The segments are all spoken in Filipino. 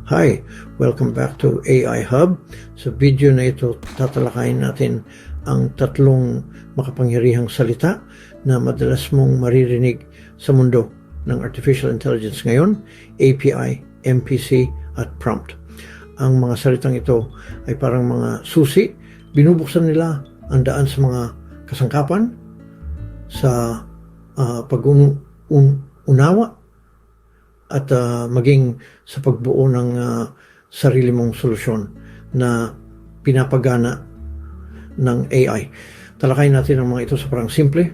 Hi! Welcome back to AI Hub. Sa video na ito, tatalakayin natin ang tatlong makapangyarihang salita na madalas mong maririnig sa mundo ng Artificial Intelligence ngayon: API, MPC, at prompt. Ang mga salitang ito ay parang mga susi. Binubuksan nila ang daan sa mga kasangkapan, sa pag-unawa, at maging sa pagbuo ng sarili mong solusyon na pinapagana ng AI. Talakayin natin ang mga ito sa parang simple,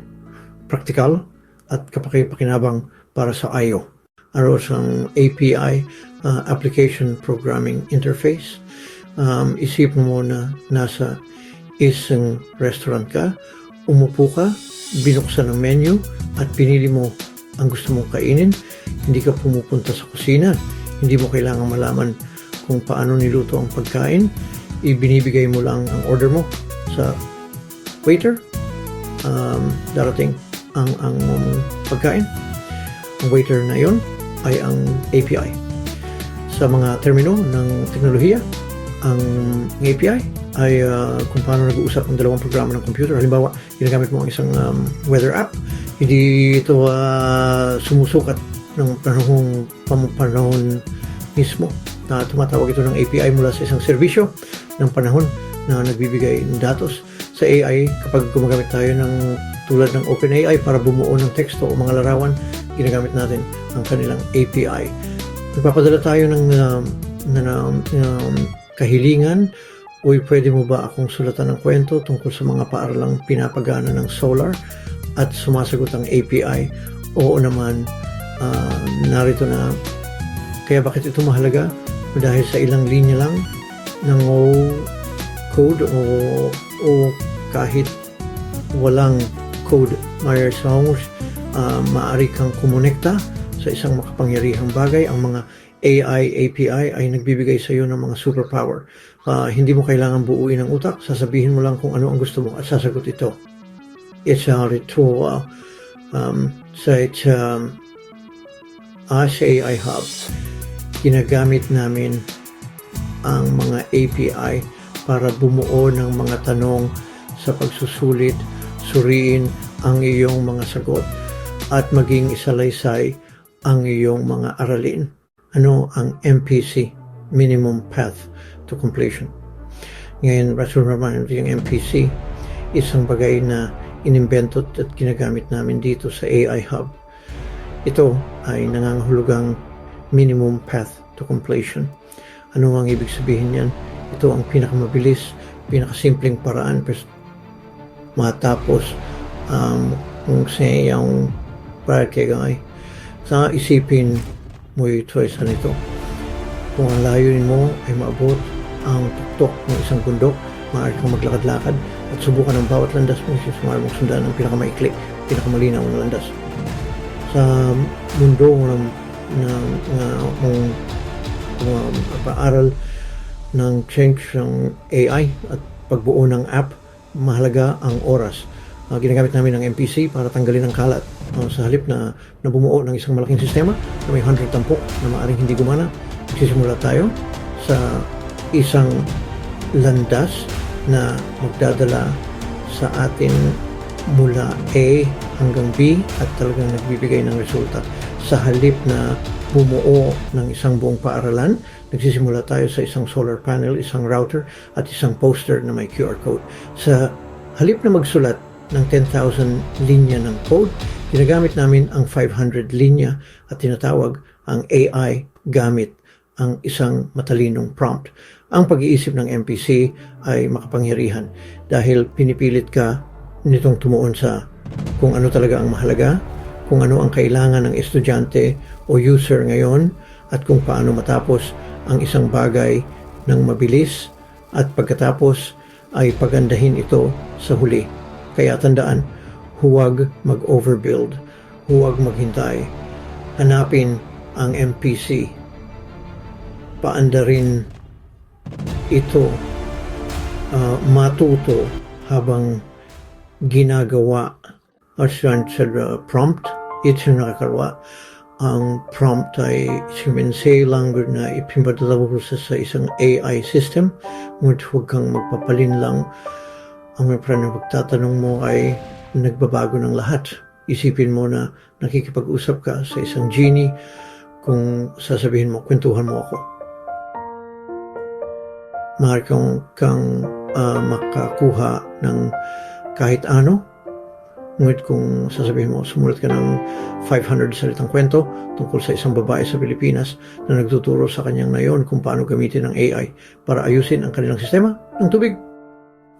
praktikal, at kapaki-pakinabang para sa IO. Ano ang API, Application Programming Interface? Isip mo na nasa isang restaurant ka, umupo ka, binuksan ang menu, at pinili mo ang gusto mong kainin. Hindi ka pumupunta sa kusina. Hindi mo kailangan malaman kung paano niluto ang pagkain. Ibinibigay mo lang ang order mo sa waiter. Darating ang pagkain. Ang waiter na yon ay ang API. Sa mga termino ng teknolohiya, ang API ay kung paano nag-uusap ang dalawang programa ng computer. Halimbawa, ginagamit mo ang isang weather app. Hindi ito sumusukat ng panahon mismo. Tumatawag ito ng API mula sa isang serbisyo ng panahon na nagbibigay ng datos. Sa AI, kapag gumagamit tayo ng tulad ng OpenAI para bumuo ng teksto o mga larawan, ginagamit natin ang kanilang API. Nagpapadala tayo ng kahilingan. Uy, pwede mo ba akong sulatan ng kwento tungkol sa mga paaralang pinapagana ng solar? At sumasagot ang API, oo naman, narito na. Kaya bakit ito mahalaga? Dahil sa ilang linya lang ng code o kahit walang code, maaari kang kumonekta sa isang makapangyarihang bagay. Ang mga AI, API ay nagbibigay sa iyo ng mga superpower. Hindi mo kailangan buuin ang utak. Sasabihin mo lang kung ano ang gusto mo at sasagot ito. It's a ritual. Sa AI Hub, ginagamit namin ang mga API para bumuo ng mga tanong sa pagsusulit, suriin ang iyong mga sagot, at maging isalaysay ang iyong mga aralin. Ano ang MPC? Minimum Path to Completion. Ngayon, yung MPC, isang bagay na inimbento at ginagamit namin dito sa AI Hub. Ito ay nangangahulugang minimum path to completion. Ano ang ibig sabihin niyan? Ito ang pinakamabilis, pinakasimpleng paraan para matapos kung sayang pagkagay. Sa isipin mo yung choice nito. Kung ang layunin mo ay maabot ang tuktok ng isang bundok, maaari kang maglakad-lakad at subukan ang bawat landas mo, susumari mong sundan ang pinakamaikli, pinakamalinaw na landas. Sa mundo ng pag-aaral ng change ng AI at pagbuo ng app, mahalaga ang oras. Ginagamit namin ang MPC para tanggalin ang kalat. Sa halip na bumuo ng isang malaking sistema na may 100 tampok na maaaring hindi gumana, magsisimula tayo sa isang landas na magdadala sa atin mula A hanggang B at talagang nagbibigay ng resulta. Sa halip na bumuo ng isang buong paaralan, nagsisimula tayo sa isang solar panel, isang router, at isang poster na may QR code. Sa halip na magsulat ng 10,000 linya ng code, ginagamit namin ang 500 linya at tinatawag ang AI gamit ang isang matalinong prompt. Ang pag-iisip ng MPC ay makapangyarihan dahil pinipilit ka nitong tumuon sa kung ano talaga ang mahalaga, kung ano ang kailangan ng estudyante o user ngayon, at kung paano matapos ang isang bagay ng mabilis, at pagkatapos ay pagandahin ito sa huli. Kaya tandaan, huwag mag-overbuild, huwag maghintay. Hanapin ang MPC. Paandarin ito, matuto habang ginagawa at sa prompt, ito yung nakakarwa. ang prompt ay simense language na ipinpadala mo sa isang AI system, ngunit huwag kang magpapalin lang. Ang pagtatanong mo ay nagbabago ng lahat. Isipin mo na nakikipag-usap ka sa isang genie kung sasabihin mo, kwentuhan mo ako. Maaari kang makakuha ng kahit ano. Ngunit kung sasabihin mo, sumulat ka ng 500 salitang kwento tungkol sa isang babae sa Pilipinas na nagtuturo sa kanyang nayon kung paano gamitin ang AI para ayusin ang kanilang sistema ng tubig.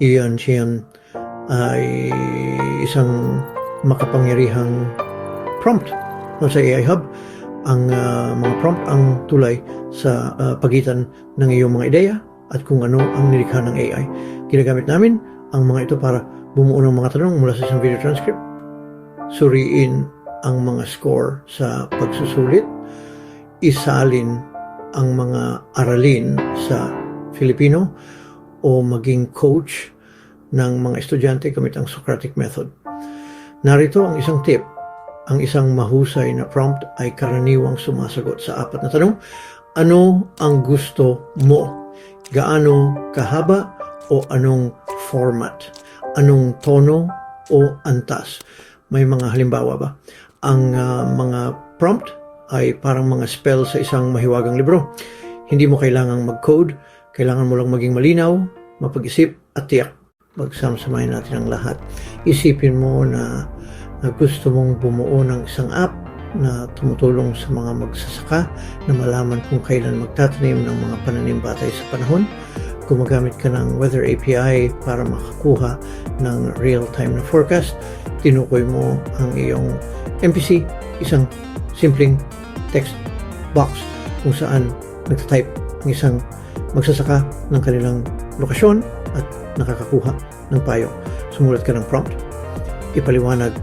Iyan siyan ay isang makapangyarihang prompt sa AI Hub. Ang mga prompt ang tulay sa pagitan ng iyong mga ideya at kung ano ang nilikha ng AI. Ginagamit namin ang mga ito para bumuo ng mga tanong mula sa isang video transcript, suriin ang mga score sa pagsusulit, isalin ang mga aralin sa Filipino, o maging coach ng mga estudyante gamit ang Socratic method. Narito ang isang tip. Ang isang mahusay na prompt ay karaniwang sumasagot sa 4 na tanong. Ano ang gusto mo? Gaano kahaba o anong format? Anong tono o antas? May mga halimbawa ba? Ang mga prompt ay parang mga spell sa isang mahiwagang libro. Hindi mo kailangang mag-code, kailangan mo lang maging malinaw, mapag-isip at tiyak. Magsama-samahin natin ang lahat. Isipin mo na gusto mong bumuo ng isang app na tumutulong sa mga magsasaka na malaman kung kailan magtatanim ng mga pananim batay sa panahon. Gumagamit ka ng Weather API para makakuha ng real-time na forecast. Tinukoy mo ang iyong MPC, isang simpleng text box kung saan nagtatype ang isang magsasaka ng kanilang lokasyon at nakakakuha ng payo. Sumulat ka ng prompt. Ipaliwanag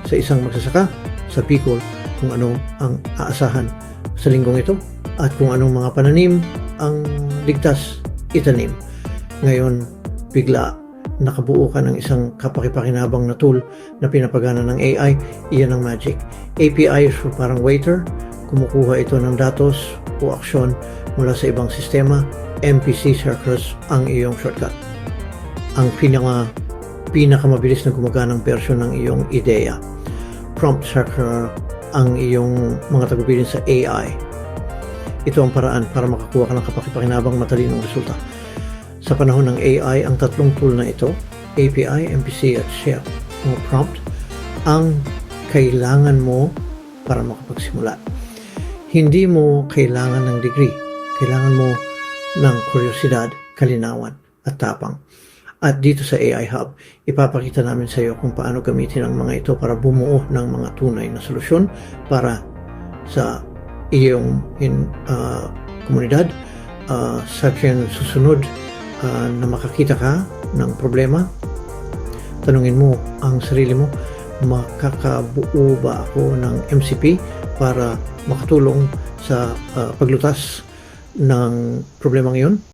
sa isang magsasaka sa Bicol kung ano ang aasahan sa linggong ito at kung anong mga pananim ang ligtas itanim. Ngayon, bigla nakabuo ka ng isang kapakipakinabang na tool na pinapagana ng AI. Iyan ang magic. API is parang waiter. Kumukuha ito ng datos o aksyon mula sa ibang sistema. MPC Circus ang iyong shortcut. Ang pinakamabilis na gumaganang version ng iyong ideya. Prompt Circle ang iyong mga tagubilin sa AI. Ito ang paraan para makakuha ka ng kapakipakinabang matalinong resulta. Sa panahon ng AI, ang 3 tool na ito, API, MPC at Chef, o prompt, ang kailangan mo para makapagsimula. Hindi mo kailangan ng degree. Kailangan mo ng kuryosidad, kalinawan, at tapang. At dito sa AI Hub, ipapakita namin sa iyo kung paano gamitin ang mga ito para bumuo ng mga tunay na solusyon para sa iyong komunidad. Sa susunod na makakita ka ng problema, tanungin mo ang sarili mo, makakabuo ba ako ng MCP para makatulong sa paglutas ng problemang iyon?